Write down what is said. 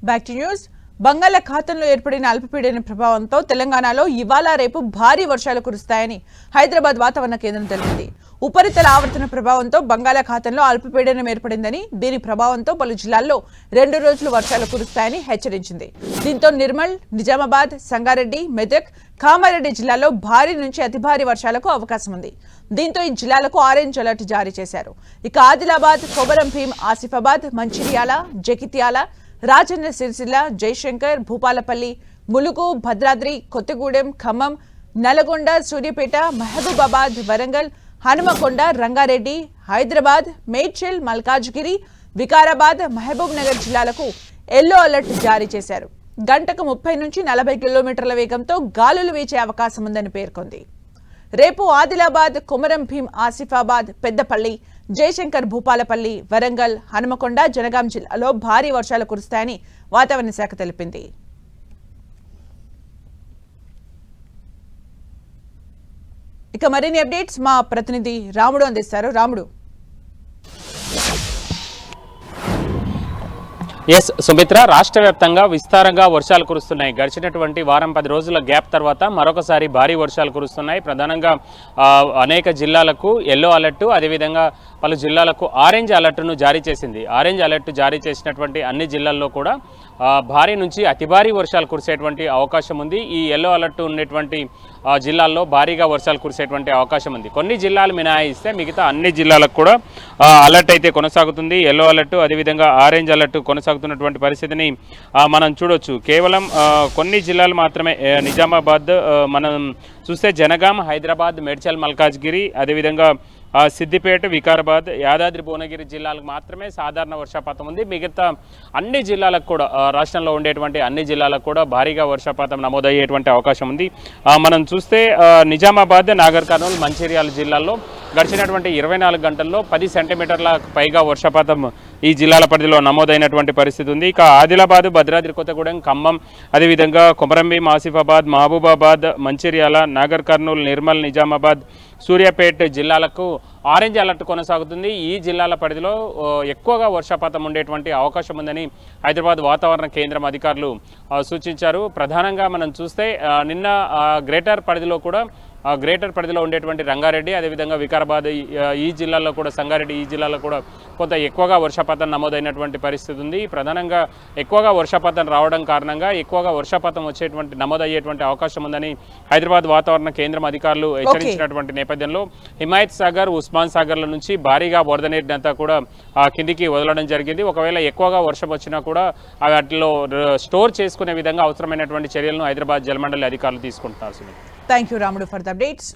Back to news. బంగాళాఖాతంలో ఏర్పడిన అల్పపీడన ప్రభావంతో తెలంగాణలో ఇవాళ రేపు భారీ వర్షాలు కురుస్తాయని హైదరాబాద్ వాతావరణ కేంద్రం తెలిపింది. ఉపరితల ఆవర్తన ప్రభావంతో బంగాళాఖాతంలో అల్పపీడనం ఏర్పడిందని, దీని ప్రభావంతో పలు జిల్లాల్లో 2 రోజులు వర్షాలు కురుస్తాయని హెచ్చరించింది. దీంతో నిర్మల్, నిజామాబాద్, సంగారెడ్డి, మెదక్, కామారెడ్డి జిల్లాల్లో భారీ నుంచి అతి భారీ వర్షాలకు అవకాశం ఉంది. దీంతో ఈ జిల్లాలకు ఆరెంజ్ అలర్ట్ జారీ చేశారు. ఇక ఆదిలాబాద్, కొమరం భీం, ఆసిఫాబాద్, మంచిర్యాల, జగిత్యాల, రాజన్న సిరిసిల్ల, జయశంకర్, భూపాలపల్లి, ములుగు, భద్రాద్రి, కొత్తగూడెం, ఖమ్మం, నల్గొండ, సూర్యాపేట, మహబూబాబాద్, వరంగల్, హనుమకొండ, రంగారెడ్డి, హైదరాబాద్, మేడ్చల్, మల్కాజ్గిరి, వికారాబాద్, మహబూబ్ నగర్ జిల్లాలకు ఎల్లో అలర్ట్ జారీ చేశారు. గంటకు 30 నుంచి 40 కిలోమీటర్ల వేగంతో గాలులు వీచే అవకాశం ఉందని పేర్కొంది. రేపు ఆదిలాబాద్, కొమరం భీం, ఆసిఫాబాద్, పెద్దపల్లి, జయశంకర్, భూపాలపల్లి, వరంగల్, హనుమకొండ, జనగాం జిల్లాలో భారీ వర్షాలు కురుస్తాయని వాతావరణ శాఖ తెలిపింది. ఇక మరిన్ని అప్డేట్స్ మా ప్రతినిధి రాముడు అందిస్తారు. రాముడు. ఎస్ సుమిత్ర, రాష్ట్ర వ్యాప్తంగా విస్తారంగా వర్షాలు కురుస్తున్నాయి. గడిచినటువంటి వారం 10 రోజుల గ్యాప్ తర్వాత మరొకసారి భారీ వర్షాలు కురుస్తున్నాయి. ప్రధానంగా అనేక జిల్లాలకు ఎల్లో అలర్టు, అదేవిధంగా పలు జిల్లాలకు ఆరెంజ్ అలర్టును జారీ చేసింది. ఆరెంజ్ అలర్టు జారీ చేసినటువంటి అన్ని జిల్లాల్లో కూడా భారీ నుంచి అతి భారీ వర్షాలు కురిసేటువంటి అవకాశం ఉంది. ఈ ఎల్లో అలర్టు ఉన్నటువంటి జిల్లాల్లో భారీగా వర్షాలు కురిసేటువంటి అవకాశం ఉంది. కొన్ని జిల్లాలు మినహాయిస్తే మిగతా అన్ని జిల్లాలకు కూడా అలర్ట్ అయితే కొనసాగుతుంది. ఎల్లో అలర్టు, అదేవిధంగా ఆరెంజ్ అలర్టు కొనసాగుతున్నటువంటి పరిస్థితిని మనం చూడొచ్చు. కేవలం కొన్ని జిల్లాలు మాత్రమే, నిజామాబాద్ మనం చూస్తే జనగాం, హైదరాబాద్, మేడ్చల్, మల్కాజ్గిరి, అదేవిధంగా సిద్దిపేట, వికారాబాద్, యాదాద్రి భువనగిరి జిల్లాలకు మాత్రమే సాధారణ వర్షపాతం ఉంది. మిగతా అన్ని జిల్లాలకు కూడా, రాష్ట్రంలో ఉండేటువంటి అన్ని జిల్లాలకు కూడా భారీగా వర్షపాతం నమోదయ్యేటువంటి అవకాశం ఉంది. మనం చూస్తే నిజామాబాద్, నాగర్ కర్నూల్, మంచిర్యాల జిల్లాల్లో గడిచినటువంటి 24 గంటల్లో 10 సెంటీమీటర్ల పైగా వర్షపాతం ఈ జిల్లాల పరిధిలో నమోదైనటువంటి పరిస్థితి ఉంది. ఇక ఆదిలాబాద్, భద్రాద్రి కొత్తగూడెం, ఖమ్మం, అదేవిధంగా కొమరంభీం, ఆసిఫాబాద్, మహబూబాబాద్, మంచిర్యాల, నాగర్ కర్నూల్, నిర్మల్, నిజామాబాద్, సూర్యాపేట జిల్లాలకు ఆరెంజ్ అలర్ట్ కొనసాగుతుంది. ఈ జిల్లాల పరిధిలో ఎక్కువగా వర్షపాతం ఉండేటువంటి అవకాశం ఉందని హైదరాబాద్ వాతావరణ కేంద్రం అధికారులు సూచించారు. ప్రధానంగా మనం చూస్తే నిన్న గ్రేటర్ పరిధిలో ఉండేటువంటి రంగారెడ్డి, అదేవిధంగా వికారాబాద్ ఈ జిల్లాలో కూడా, సంగారెడ్డి ఈ జిల్లాలో కూడా కొంత ఎక్కువగా వర్షపాతం నమోదైనటువంటి పరిస్థితి ఉంది. ప్రధానంగా ఎక్కువగా వర్షపాతం రావడం కారణంగా ఎక్కువగా వర్షపాతం నమోదయ్యేటువంటి అవకాశం ఉందని హైదరాబాద్ వాతావరణ కేంద్రం అధికారులు హెచ్చరించినటువంటి నేపథ్యంలో హిమాయత్ సాగర్, ఉస్మాన్ సాగర్ల నుంచి భారీగా వరద నీటిని అంతా కూడా కిందికి వదలడం జరిగింది. ఒకవేళ ఎక్కువగా వర్షం వచ్చినా కూడా వాటిలో స్టోర్ చేసుకునే విధంగా అవసరమైనటువంటి చర్యలను హైదరాబాద్ జలమండలి అధికారులు తీసుకుంటున్నారు. థ్యాంక్ యూ రాముడు ఫర్ ద అప్డేట్స్.